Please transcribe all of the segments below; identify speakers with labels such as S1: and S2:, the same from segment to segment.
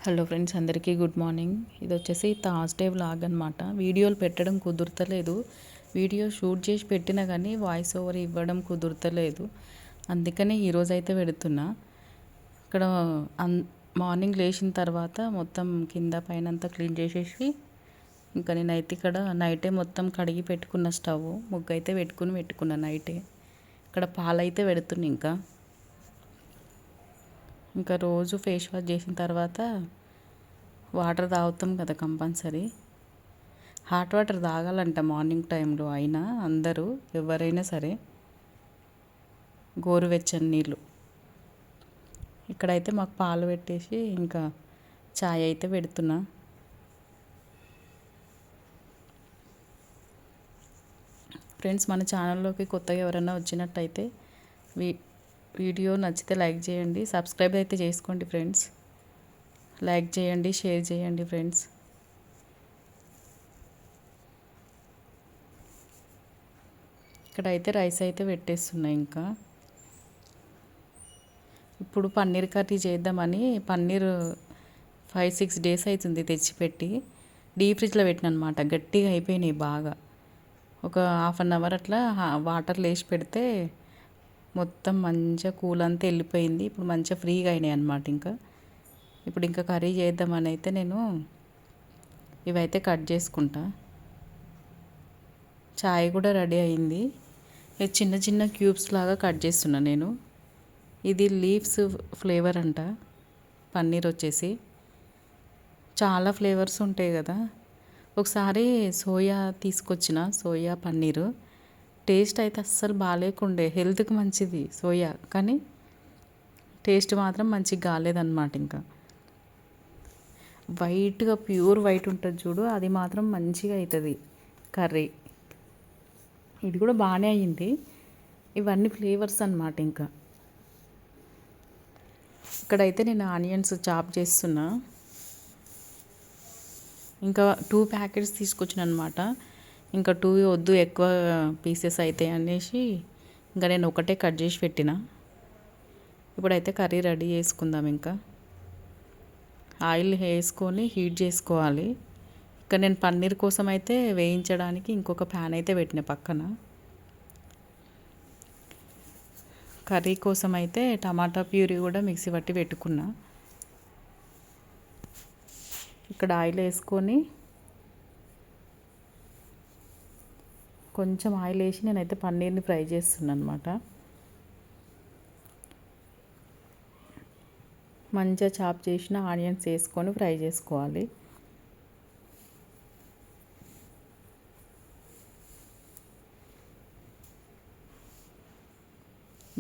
S1: Hello friends, అందరికీ good morning. ఇది వచ్చేసి థర్స్డే వ్లాగ్ అనమాట. వీడియోలు పెట్టడం కుదురుతలేదు. వీడియో షూట్ చేసి పెట్టినా కానీ వాయిస్ ఓవర్ ఇవ్వడం కుదురుతలేదు. అందుకనే ఈరోజు అయితే పెడుతున్నా. ఇక్కడ మార్నింగ్ లేచిన తర్వాత మొత్తం కింద పైన అంతా క్లీన్ చేసేసి ఇంకా నేనైతే ఇక్కడ నైటే మొత్తం కడిగి పెట్టుకున్న స్టవ్ ముగ్గు అయితే పెట్టుకున్నా నైటే. ఇక్కడ పాలైతే పెడుతున్నా. ఇంకా రోజు ఫేస్ వాష్ చేసిన తర్వాత వాటర్ తాగుతాం కదా కంపల్సరీ. హాట్ వాటర్ తాగాలంట మార్నింగ్ టైంలో అయినా అందరూ ఎవరైనా సరే, గోరువెచ్చని నీళ్ళు. ఇక్కడైతే మాకు పాలు పెట్టేసి ఇంకా చాయ్ అయితే పెడుతున్నా. ఫ్రెండ్స్, మన ఛానల్లోకి కొత్తగా ఎవరైనా వచ్చినట్టయితే వీడియో నచ్చితే లైక్ చేయండి, సబ్స్క్రైబ్ అయితే చేసుకోండి ఫ్రెండ్స్. లైక్ చేయండి, షేర్ చేయండి ఫ్రెండ్స్. ఇక్కడైతే రైస్ అయితే పెట్టేస్తున్నాయి. ఇంకా ఇప్పుడు పన్నీర్ కర్రీ చేద్దామని పన్నీర్ 5-6 డేస్ అవుతుంది తెచ్చిపెట్టి డీప్ ఫ్రిడ్జ్లో పెట్టిన అనమాట. గట్టిగా అయిపోయినాయి బాగా. ఒక హాఫ్ అన్ అవర్ అట్లా వాటర్లో వేసి పెడితే మొత్తం మంచిగా కూల్ అంతా వెళ్ళిపోయింది. ఇప్పుడు మంచిగా ఫ్రీగా అయినాయి అనమాట. ఇప్పుడు ఇంకా కర్రీ చేద్దామని అయితే నేను ఇవైతే కట్ చేసుకుంటా. చాయ్ కూడా రెడీ అయింది. చిన్న చిన్న క్యూబ్స్ లాగా కట్ చేస్తున్నా నేను. ఇది లీవ్స్ ఫ్లేవర్ అంట పన్నీర్ వచ్చేసి. చాలా ఫ్లేవర్స్ ఉంటాయి కదా. ఒకసారి సోయా తీసుకొచ్చిన సోయా పన్నీరు. టేస్ట్ అయితే అస్సలు బాగాలేకుండే. హెల్త్కి మంచిది సోయా, కానీ టేస్ట్ మాత్రం మంచిగా కాలేదన్నమాట. ఇంకా వైట్గా ప్యూర్ వైట్ ఉంటుంది చూడు, అది మాత్రం మంచిగా అవుతుంది కర్రీ. ఇది కూడా బాగానే అయ్యింది. ఇవన్నీ ఫ్లేవర్స్ అన్నమాట. ఇక్కడైతే నేను ఆనియన్స్ చాప్ చేస్తున్నా. ఇంకా 2 ప్యాకెట్స్ తీసుకొచ్చిన అనమాట. ఇంకా 2 వద్దు, ఎక్కువ పీసెస్ అవుతాయి అనేసి ఇంకా నేను ఒకటే కట్ చేసి పెట్టిన. ఇప్పుడైతే కర్రీ రెడీ చేసుకుందాం. ఇంకా ఆయిల్ వేసుకొని హీట్ చేసుకోవాలి. ఇక్కడ నేను పన్నీర్ కోసం అయితే వేయించడానికి ఇంకొక ప్యాన్ అయితే పెట్టిన పక్కన. కర్రీ కోసం అయితే టమాటా ప్యూరీ కూడా మిక్సీ పట్టి పెట్టుకున్నా. ఇక్కడ ఆయిల్ వేసుకొని కొంచెం ఆయిల్ వేసి నేనైతే పన్నీర్ని ఫ్రై చేస్తున్నాను అనమాట. మంచిగా చాప్ చేసిన ఆనియన్స్ వేసుకొని ఫ్రై చేసుకోవాలి.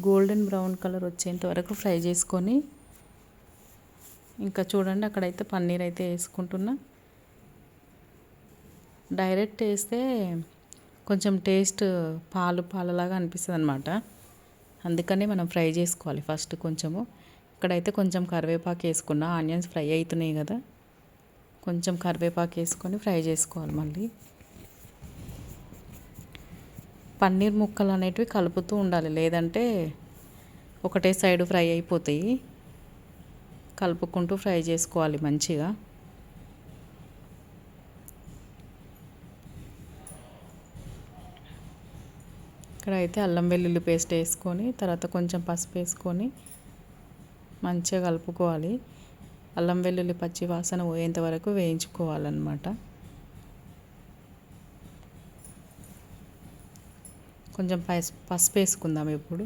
S1: గోల్డెన్ బ్రౌన్ కలర్ వచ్చేంత వరకు ఫ్రై చేసుకొని ఇంకా చూడండి, అక్కడైతే పన్నీర్ అయితే వేసుకుంటున్నా. డైరెక్ట్ వేస్తే కొంచెం టేస్ట్ పాలలాగా అనిపిస్తుంది అనమాట. అందుకని మనం ఫ్రై చేసుకోవాలి ఫస్ట్ కొంచెము. ఇక్కడైతే కొంచెం కరివేపాకు వేసుకున్నా. ఆనియన్స్ ఫ్రై అవుతున్నాయి కదా, కొంచెం కరివేపాకు వేసుకొని ఫ్రై చేసుకోవాలి. మళ్ళీ పన్నీర్ ముక్కలు అనేటివి కలుపుతూ ఉండాలి, లేదంటే ఒకటే సైడ్ ఫ్రై అయిపోతాయి. కలుపుకుంటూ ఫ్రై చేసుకోవాలి మంచిగా. ఇక్కడైతే అల్లం వెల్లుల్లి పేస్ట్ వేసుకొని తర్వాత కొంచెం పసుపు వేసుకొని మంచిగా కలుపుకోవాలి. అల్లం వెల్లుల్లి పచ్చి వాసన పోయేంత వరకు వేయించుకోవాలన్నమాట. కొంచెం పసుపు వేసుకుందాం. ఇప్పుడు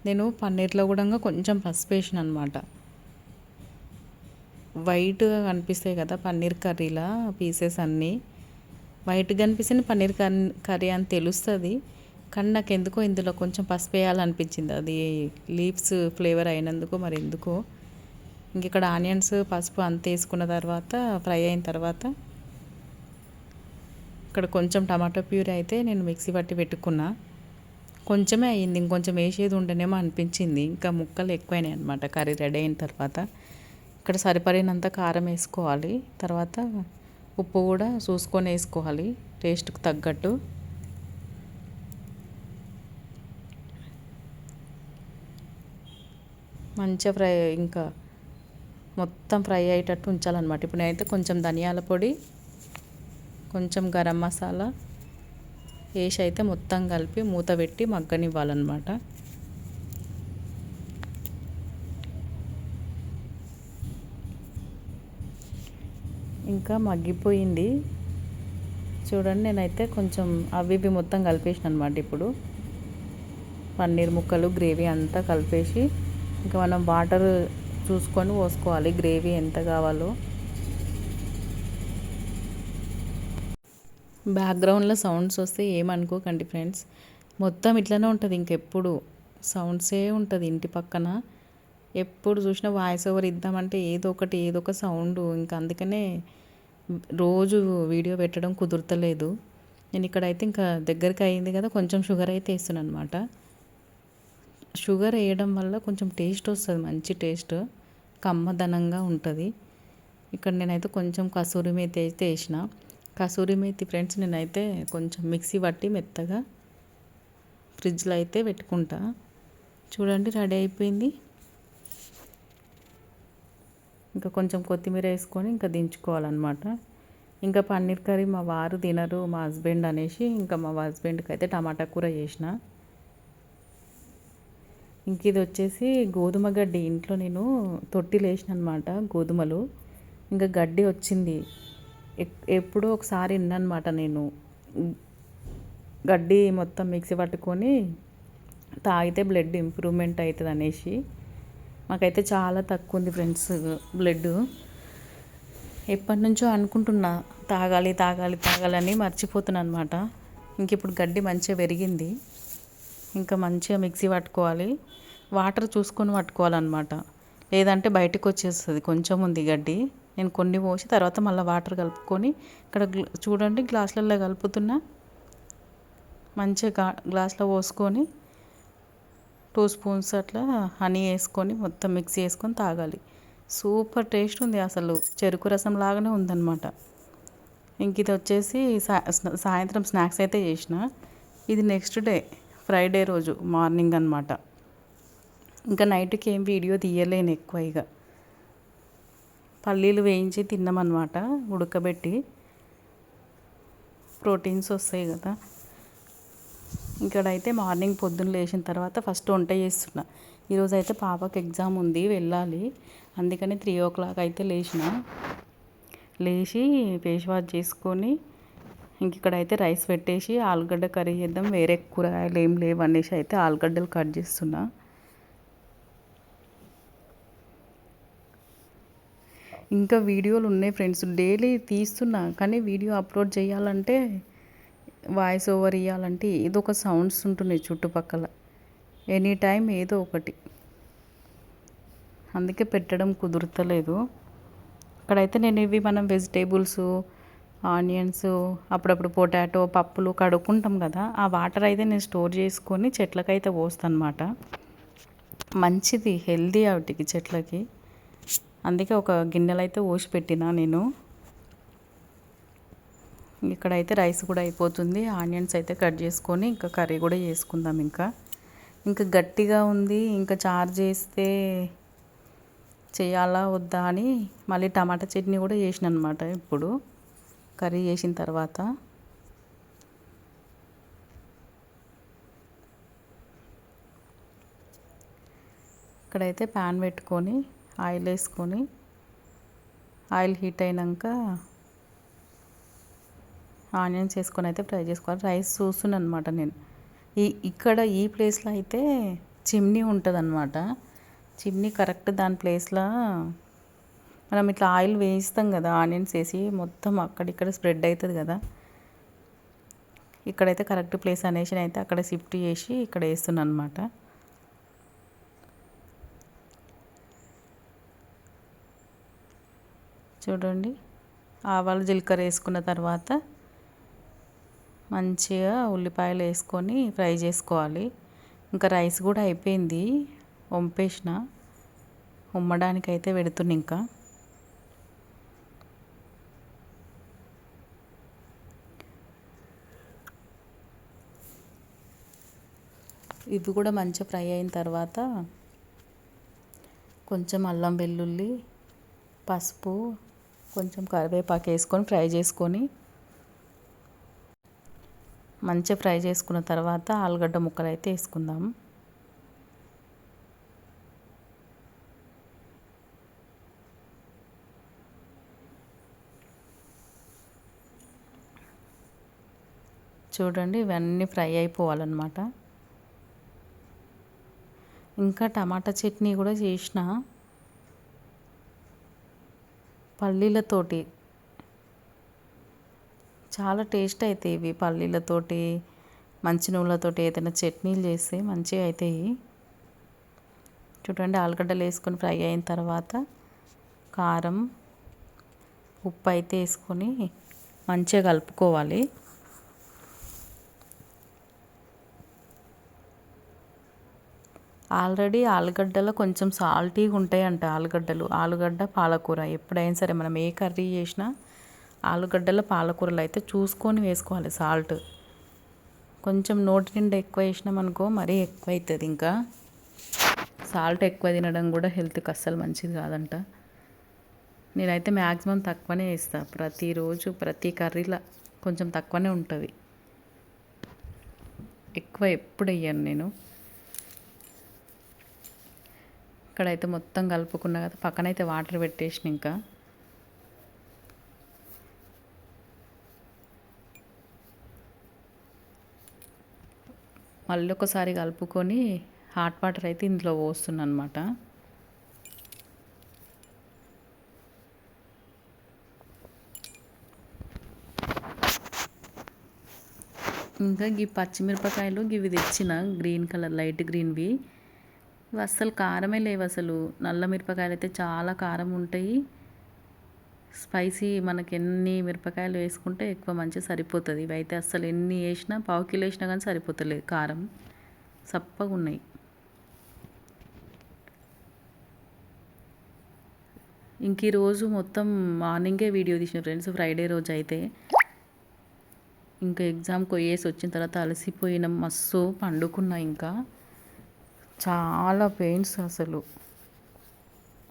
S1: నేను పన్నీర్లో కూడా కొంచెం పసుపు వేసిన అనమాట. వైట్గా కనిపిస్తాయి కదా పన్నీర్ కర్రీలా పీసెస్ అన్నీ. వైట్గా కనిపిస్తే పన్నీర్ కర్రీ అని తెలుస్తుంది, కానీ నాకు ఎందుకో ఇందులో కొంచెం పసుపు వేయాలనిపించింది. అది లీవ్స్ ఫ్లేవర్ అయినందుకు మరి ఎందుకో. ఇక్కడ ఆనియన్స్ పసుపు అంత వేసుకున్న తర్వాత ఫ్రై అయిన తర్వాత ఇక్కడ కొంచెం టమాటో ప్యూరీ అయితే నేను మిక్సీ పట్టి పెట్టుకున్నా. కొంచెమే అయ్యింది, ఇంకొంచెం వేసేది ఉండనేమో అనిపించింది. ఇంకా ముక్కలు ఎక్కువైనాయి అనమాట కర్రీ రెడీ అయిన తర్వాత. ఇక్కడ సరిపడినంత కారం వేసుకోవాలి. తర్వాత ఉప్పు కూడా చూసుకొని వేసుకోవాలి టేస్ట్కి తగ్గట్టు. మంచిగా ఫ్రై ఇంకా మొత్తం ఫ్రై అయ్యేటట్టు ఉంచాలన్నమాట. ఇప్పుడు నేనైతే కొంచెం ధనియాల పొడి, కొంచెం గరం మసాలా వేసి అయితే మొత్తం కలిపి మూత పెట్టి మగ్గనివ్వాలన్నమాట. ఇంకా మగ్గిపోయింది చూడండి. నేనైతే కొంచెం అవి ఇవి మొత్తం కలిపేసిన అనమాట. ఇప్పుడు పన్నీర్ ముక్కలు గ్రేవీ అంతా కలిపేసి ఇంకా మనం వాటర్ చూసుకొని పోసుకోవాలి గ్రేవీ ఎంత కావాలో. బ్యాక్గ్రౌండ్లో సౌండ్స్ వస్తే ఏమనుకోకండి ఫ్రెండ్స్, మొత్తం ఇట్లనే ఉంటుంది. ఇంకెప్పుడు సౌండ్సే ఉంటుంది ఇంటి పక్కన. ఎప్పుడు చూసినా వాయిస్ ఓవర్ ఇద్దామంటే ఏదో ఒక సౌండ్. ఇంకా అందుకనే రోజు వీడియో పెట్టడం కుదురతలేదు. నేను ఇక్కడైతే ఇంకా దగ్గరికి అయింది కదా, కొంచెం షుగర్ అయితే వేస్తున్నాను అనమాట. షుగర్ వేయడం వల్ల కొంచెం టేస్ట్ వస్తుంది, మంచి టేస్ట్, కమ్మదనంగా ఉంటుంది. ఇక్కడ నేనైతే కొంచెం కసూరి మేతి అయితే వేసిన. కసూరి మేతి ఫ్రెండ్స్ నేనైతే కొంచెం మిక్సీ పట్టి మెత్తగా ఫ్రిడ్జ్లో అయితే పెట్టుకుంటా. చూడండి రెడీ అయిపోయింది. ఇంకా కొంచెం కొత్తిమీర వేసుకొని ఇంకా దించుకోవాలన్నమాట. ఇంకా పన్నీర్ కర్రీ మా వారు తినరు, మా హస్బెండ్ అనేసి ఇంకా మా హస్బెండ్కి అయితే టమాటా కూర చేసిన. ఇంక ఇది వచ్చేసి గోధుమ గడ్డి. ఇంట్లో నేను తొట్టిలు వేసిన అనమాట గోధుమలు. ఇంకా గడ్డి వచ్చింది. ఎప్పుడో ఒకసారి విన్నమాట నేను, గడ్డి మొత్తం మిక్సీ పట్టుకొని తాగితే బ్లడ్ ఇంప్రూవ్మెంట్ అవుతుంది అనేసి. మాకైతే చాలా తక్కువ ఉంది ఫ్రెండ్స్ బ్లడ్. ఎప్పటి నుంచో అనుకుంటున్నా తాగాలి అని, మర్చిపోతున్నాను అనమాట. ఇంక ఇప్పుడు గడ్డి మంచిగా పెరిగింది. ఇంకా మంచిగా మిక్సీ పట్టుకోవాలి, వాటర్ చూసుకొని పట్టుకోవాలన్నమాట. లేదంటే బయటకు వచ్చేస్తుంది. కొంచెం ఉంది గడ్డి, నేను కొన్ని పోసి తర్వాత మళ్ళీ వాటర్ కలుపుకొని ఇక్కడ చూడండి గ్లాసులలో కలుపుతున్నా. మంచిగా గ్లాస్లో పోసుకొని 2 స్పూన్స్ అట్లా హనీ వేసుకొని మొత్తం మిక్సీ వేసుకొని తాగాలి. సూపర్ టేస్ట్ ఉంది, అసలు చెరుకు రసం లాగానే ఉందన్నమాట. ఇంక ఇది వచ్చేసి సాయంత్రం స్నాక్స్ అయితే చేసిన. ఇది నెక్స్ట్ డే ఫ్రైడే రోజు మార్నింగ్ అనమాట. ఇంకా నైట్కి ఏం వీడియో తీయలేను ఎక్కువ. ఇక పల్లీలు వేయించి తిన్నామన్నమాట, ఉడకబెట్టి. ప్రోటీన్స్ వస్తాయి కదా. ఇక్కడైతే మార్నింగ్ పొద్దున్న లేచిన తర్వాత ఫస్ట్ వంట చేస్తున్నా. ఈరోజు అయితే పాపకి ఎగ్జామ్ ఉంది, వెళ్ళాలి. అందుకని 3 o'clock అయితే లేచి ఫేస్ వాష్ చేసుకొని ఇంక ఇక్కడైతే రైస్ పెట్టేసి ఆలుగడ్డ కర్రీ చేద్దాం, వేరే కూరగాయలు ఏం లేవు అనేసి అయితే ఆలుగడ్డలు కట్ చేస్తున్నా. ఇంకా వీడియోలు ఉన్నాయి ఫ్రెండ్స్, డైలీ తీస్తున్నా. కానీ వీడియో అప్లోడ్ చేయాలంటే, వాయిస్ ఓవర్ ఇవ్వాలంటే ఏదో ఒక సౌండ్స్ ఉంటున్నాయి చుట్టుపక్కల, ఎనీ టైం ఏదో ఒకటి. అందుకే పెట్టడం కుదురతలేదు. ఇక్కడైతే నేను ఇవి మనం వెజిటేబుల్స్, ఆనియన్స్, అప్పుడప్పుడు పొటాటో, పప్పులు కడుక్కుంటాం కదా, ఆ వాటర్ అయితే నేను స్టోర్ చేసుకొని చెట్లకైతే పోస్తాను అనమాట. మంచిది, హెల్దీ వాటికి చెట్లకి. అందుకే ఒక గిన్నెలు అయితే పోసి పెట్టిన నేను. ఇక్కడైతే రైస్ కూడా అయిపోతుంది. ఆనియన్స్ అయితే కట్ చేసుకొని ఇంకా కర్రీ కూడా చేసుకుందాం. ఇంకా గట్టిగా ఉంది, ఇంకా చారు చేస్తే చేయాలా వద్దా అని మళ్ళీ టమాటా చట్నీ కూడా చేసిన అనమాట. ఇప్పుడు కర్రీ చేసిన తర్వాత ఇక్కడైతే ప్యాన్ పెట్టుకొని ఆయిల్ వేసుకొని, ఆయిల్ హీట్ అయినాక ఆనియన్స్ వేసుకొని అయితే ఫ్రై చేసుకోవాలి. రైస్ చూస్తున్నాను అనమాట నేను. ఇక్కడ ఈ ప్లేస్లో అయితే చిమ్నీ ఉంటుంది అనమాట. చిమ్నీ కరెక్ట్ దాని ప్లేస్లో మనం ఇట్లా ఆయిల్ వేయిస్తాం కదా, ఆనియన్స్ వేసి మొత్తం అక్కడిక్కడ స్ప్రెడ్ అవుతుంది కదా. ఇక్కడైతే కరెక్ట్ ప్లేస్ అనేసి అయితే అక్కడ షిఫ్ట్ చేసి ఇక్కడ వేస్తున్నాను అనమాట. చూడండి, ఆవాలు జీలకర్ర వేసుకున్న తర్వాత మంచిగా ఉల్లిపాయలు వేసుకొని ఫ్రై చేసుకోవాలి. ఇంకా రైస్ కూడా అయిపోయింది, వంపేసిన. ఉమ్మడానికి అయితే పెడుతున్నా. ఇంకా ఇవి కూడా మంచిగా ఫ్రై అయిన తర్వాత కొంచెం అల్లం వెల్లుల్లి పసుపు, కొంచెం కరివేపాకు వేసుకొని ఫ్రై చేసుకొని మంచిగా ఫ్రై చేసుకున్న తర్వాత ఆలుగడ్డ ముక్కలు అయితే వేసుకుందాం. చూడండి, ఇవన్నీ ఫ్రై అయిపోవాలన్నమాట. ఇంకా టమాటా చట్నీ కూడా చేసిన పల్లీలతోటి. చాలా టేస్ట్ అవుతాయి ఇవి పల్లీలతోటి, మంచి నువ్వులతోటి ఏదైనా చట్నీలు చేస్తే మంచిగా అవుతాయి. చూడండి, ఆలుగడ్డలు వేసుకొని ఫ్రై అయిన తర్వాత కారం, ఉప్పు అయితే వేసుకొని మంచిగా కలుపుకోవాలి. ఆల్రెడీ ఆలుగడ్డలో కొంచెం సాల్టీగా ఉంటాయంట ఆలుగడ్డ పాలకూర ఎప్పుడైనా సరే మనం ఏ కర్రీ చేసినా ఆలుగడ్డల పాలకూరలు అయితే చూసుకొని వేసుకోవాలి. సాల్ట్ కొంచెం నోటి నిండా ఎక్కువ వేసినాం అనుకో మరీ ఎక్కువ అవుతుంది. ఇంకా సాల్ట్ ఎక్కువ తినడం కూడా హెల్త్కి అస్సలు మంచిది కాదంట. నేనైతే మ్యాక్సిమం తక్కువనే వేస్తాను. ప్రతిరోజు ప్రతి కర్రీలో కొంచెం తక్కువనే ఉంటుంది, ఎక్కువ ఎప్పుడు వేయను నేను. ఇక్కడైతే మొత్తం కలుపుకున్నా కదా, పక్కనైతే వాటర్ పెట్టేసిన. ఇంకా మళ్ళీ ఒకసారి కలుపుకొని హాట్ వాటర్ అయితే ఇందులో పోస్తున్నాను అనమాట. ఇంకా ఈ పచ్చిమిరపకాయలు ఇవి తెచ్చిన గ్రీన్ కలర్ లైట్ గ్రీన్వి, ఇవి అస్సలు కారమే లేవు అసలు. నల్ల మిరపకాయలు అయితే చాలా కారం ఉంటాయి. స్పైసీ మనకి ఎన్ని మిరపకాయలు వేసుకుంటే ఎక్కువ మంచిగా సరిపోతుంది. ఇవి అయితే అస్సలు ఎన్ని వేసినా, పావు కిలో వేసినా కానీ సరిపోతలేదు, కారం సప్పగా ఉన్నాయి. ఇంక ఈరోజు మొత్తం మార్నింగే వీడియో తీసిన ఫ్రెండ్స్. ఫ్రైడే రోజు అయితే ఇంకా ఎగ్జామ్కి పోయేసి వచ్చిన తర్వాత అలసిపోయిన మస్తు పండుకున్నా. ఇంకా చాలా పెయిన్స్, అసలు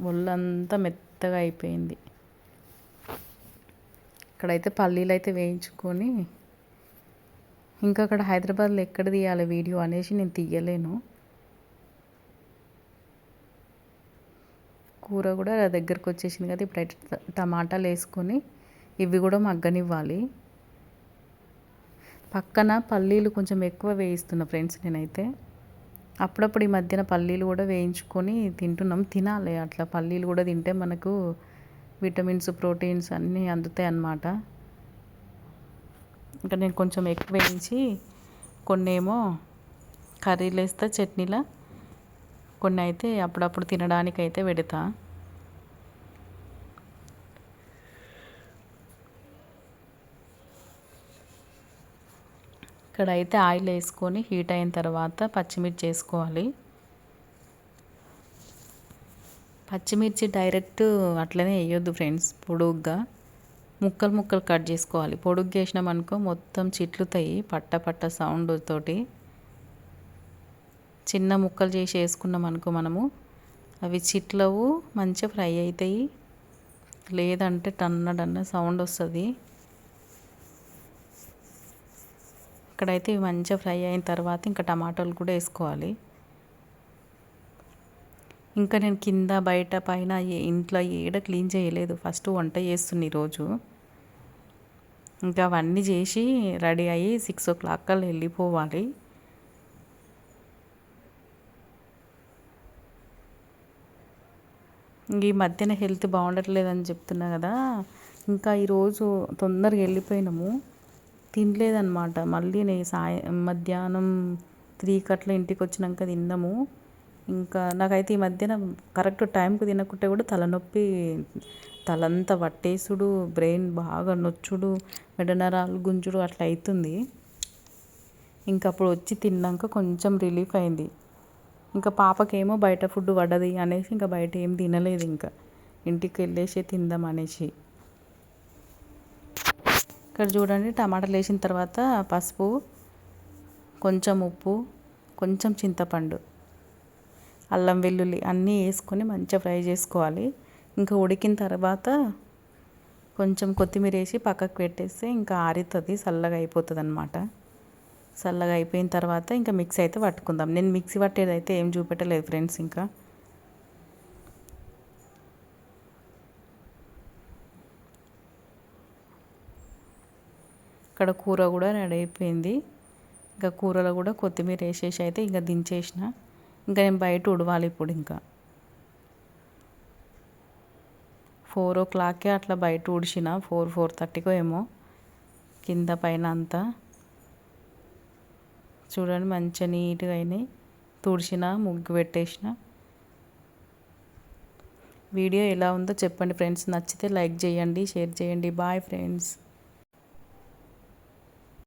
S1: ఒళ్ళంతా మెత్తగా అయిపోయింది. ఇక్కడైతే పల్లీలు అయితే వేయించుకొని, ఇంకా అక్కడ హైదరాబాద్లో ఎక్కడ తీయాలి వీడియో అనేసి నేను తీయలేను. కూర కూడా దగ్గరకు వచ్చేసింది కదా, ఇప్పుడైతే టమాటాలు వేసుకొని ఇవి కూడా మగ్గనివ్వాలి. పక్కన పల్లీలు కొంచెం ఎక్కువ వేయిస్తున్నా ఫ్రెండ్స్ నేనైతే. అప్పుడప్పుడు ఈ మధ్యన పల్లీలు కూడా వేయించుకొని తింటున్నాం. తినాలి అట్లా, పల్లీలు కూడా తింటే మనకు విటమిన్స్, ప్రోటీన్స్ అన్నీ అందుతాయి అన్నమాట. ఇంకా నేను కొంచెం ఎక్కువ వేయించి కొన్ని ఏమో కర్రీలు వేస్తా చట్నీలా, కొన్ని అయితే అప్పుడప్పుడు తినడానికి అయితే పెడతా. ఇక్కడైతే ఆయిల్ వేసుకొని హీట్ అయిన తర్వాత పచ్చిమిర్చి వేసుకోవాలి. పచ్చిమిర్చి డైరెక్ట్ అట్లనే వేయొద్దు ఫ్రెండ్స్, పొడుగ్గా ముక్కలు ముక్కలు కట్ చేసుకోవాలి. పొడుగ్గా వేసినాం అనుకో మొత్తం చిట్లుతాయి పట్ట సౌండ్ తోటి. చిన్న ముక్కలు చేసి వేసుకున్నాం అనుకో మనము, అవి చిట్లవు, మంచిగా ఫ్రై అవుతాయి. లేదంటే టన్న సౌండ్ వస్తుంది. ఇక్కడైతే ఇవి మంచిగా ఫ్రై అయిన తర్వాత ఇంకా టమాటాలు కూడా వేసుకోవాలి. ఇంకా నేను కింద బయట పైన ఇంట్లో ఏడ క్లీన్ చేయలేదు, ఫస్ట్ వంట చేస్తున్నా ఈరోజు. ఇంకా అవన్నీ చేసి రెడీ అయ్యి 6 o'clock కల్లా వెళ్ళిపోవాలి. ఈ మధ్యన హెల్త్ బాగుండట్లేదని చెప్తున్నా కదా, ఇంకా ఈరోజు తొందరగా వెళ్ళిపోయినాము, తినలేదన్నమాట. మళ్ళీ నేను మధ్యాహ్నం 3 అట్లా ఇంటికి వచ్చినాక తిన్నాము. ఇంకా నాకైతే ఈ మధ్యన కరెక్ట్ టైంకి తినకుంటే కూడా తలనొప్పి, తలంతా పట్టేసుడు, బ్రెయిన్ బాగా నొచ్చుడు, మెడనరాలు గుంజుడు అట్లా అవుతుంది. ఇంకా అప్పుడు వచ్చి తిన్నాక కొంచెం రిలీఫ్ అయింది. ఇంకా పాపకేమో బయట ఫుడ్ పడ్డది అనేసి ఇంకా బయట ఏం తినలేదు, ఇంకా ఇంటికి వెళ్ళేసి తిందాం అనేసి. ఇక్కడ చూడండి, టమాటాలు వేసిన తర్వాత పసుపు, కొంచెం ఉప్పు, కొంచెం చింతపండు, అల్లం వెల్లుల్లి అన్నీ వేసుకొని మంచిగా ఫ్రై చేసుకోవాలి. ఇంకా ఉడికిన తర్వాత కొంచెం కొత్తిమీర వేసి పక్కకు పెట్టేస్తే ఇంకా ఆరుతుంది, చల్లగా అయిపోతుంది అన్నమాట. చల్లగా అయిపోయిన తర్వాత ఇంకా మిక్సీ అయితే పట్టుకుందాం. నేను మిక్సీ పట్టేది అయితే ఏం చూపెట్టలేదు ఫ్రెండ్స్. ఇంకా ఇక్కడ కూర కూడా రెడీ అయిపోయింది. ఇంకా కూరలో కూడా కొత్తిమీర వేసేసి అయితే ఇంకా దించేసిన. ఇంకా నేను బయట ఉడవాలి ఇప్పుడు. ఇంకా 4 o'clockకే అట్లా బయట ఊడ్చిన, 4:30కో ఏమో. కింద పైన అంతా చూడండి మంచిగా నీట్గా అయినాయి. తుడిచిన, ముగ్గు పెట్టేసిన. వీడియో ఎలా ఉందో చెప్పండి ఫ్రెండ్స్. నచ్చితే లైక్ చేయండి, షేర్ చేయండి. Bye friends.